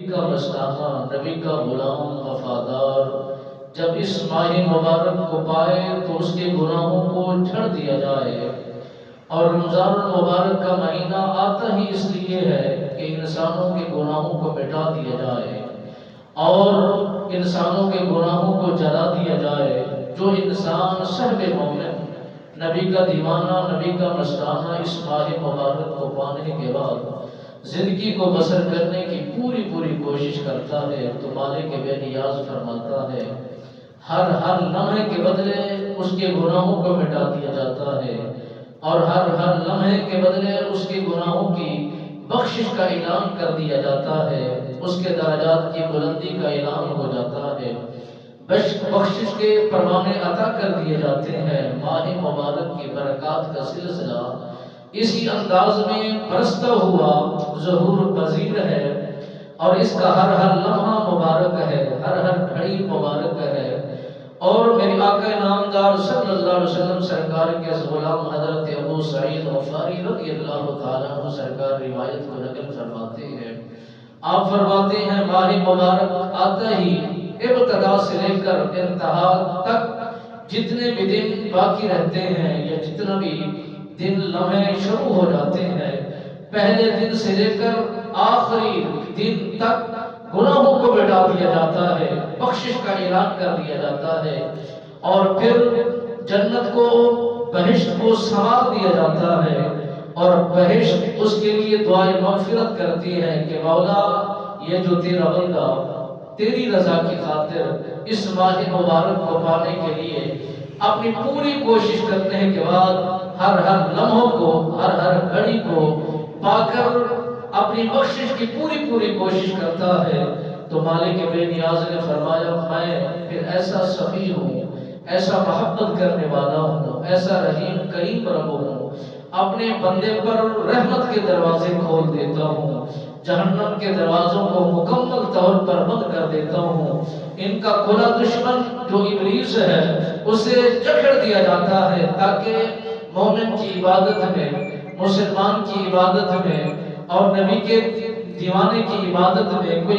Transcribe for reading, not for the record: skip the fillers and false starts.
کا مستانہ، نبی کا غلام وفادار جب اس ماہ مبارک کو پائے تو اس کے گناہوں کو جھڑ دیا جائے۔ اور رمضان المبارک کا مہینہ آتا ہی اس لیے ہے کہ انسانوں کے گناہوں کو مٹا دیا جائے اور انسانوں کے گناہوں کو جلا دیا جائے۔ جو انسان صحب مومن، نبی کا دیوانہ، نبی کا مستانہ اس ماہ مبارک کو پانے کے بعد زندگی کو بسر کرنے کی پوری کوشش کرتا ہے تو مالک بے نیاز فرماتا ہے ہر لمحے کے بدلے اس کے گناہوں کو مٹا دیا جاتا ہے، اور ہر لمحے کے بدلے اس کے گناہوں کی بخشش کا اعلان کر دیا جاتا ہے، اس کے درجات کی بلندی کا اعلان ہو جاتا ہے، بخشش کے پروانے عطا کر دیے جاتے ہیں۔ ماہ مبارک کی برکات کا سلسلہ اسی انداز میں برستا ہوا ظہور پذیر ہے، اور اس کا ہر لمحہ مبارک ہے، ہر گھڑی مبارک ہے۔ اور میرے آقا نامدار صلی اللہ علیہ وسلم سرکار کے غلام حضرت ابو سعید غفاری رضی اللہ تعالیٰ عنہ سرکار روایت کو نقل فرماتے ہیں، آپ فرماتے ہیں ماہ مبارک آتا ہی ابتدا سے لے کر انتہا تک جتنے بھی دن باقی رہتے ہیں یا جتنا بھی دن لمحے شروع ہو جاتے ہیں، پہلے دن سے لے کر آخری دن تک گناہوں کو مٹا دیا جاتا ہے، بخشش کا اعلان کر دیا جاتا ہے، اور پھر جنت کو، بہشت کو سنوار دیا جاتا ہے، اور بہشت اس کے لیے دعائے مغفرت کرتی ہے کہ مولا یہ جو تیرا بندہ تیری رضا کی خاطر اس ماہ مبارک کو پانے کے لیے اپنی پوری کوشش کرنے کے بعد ہر لمحوں کو، ہر گھڑی کو پا کر اپنی بخشش کی پوری کوشش کرتا ہے، تو مالک بے نیاز نے فرمایا میں پھر ایسا سخی ہوں، ایسا محبت کرنے والا ہوں، ایسا رحیم کریم رب ہوں، اپنے بندے پر رحمت کے دروازے کھول دیتا ہوں، جہنم کے دروازوں کو مکمل طور پر بند کر دیتا ہوں، ان کا کھلا دشمن جو ابلیس ہے اسے جکڑ دیا جاتا ہے، تاکہ مومن کی عبادت میں، مسلمان کی عبادت میں اور نبی کے دیوانے کی عبادت میں کوئی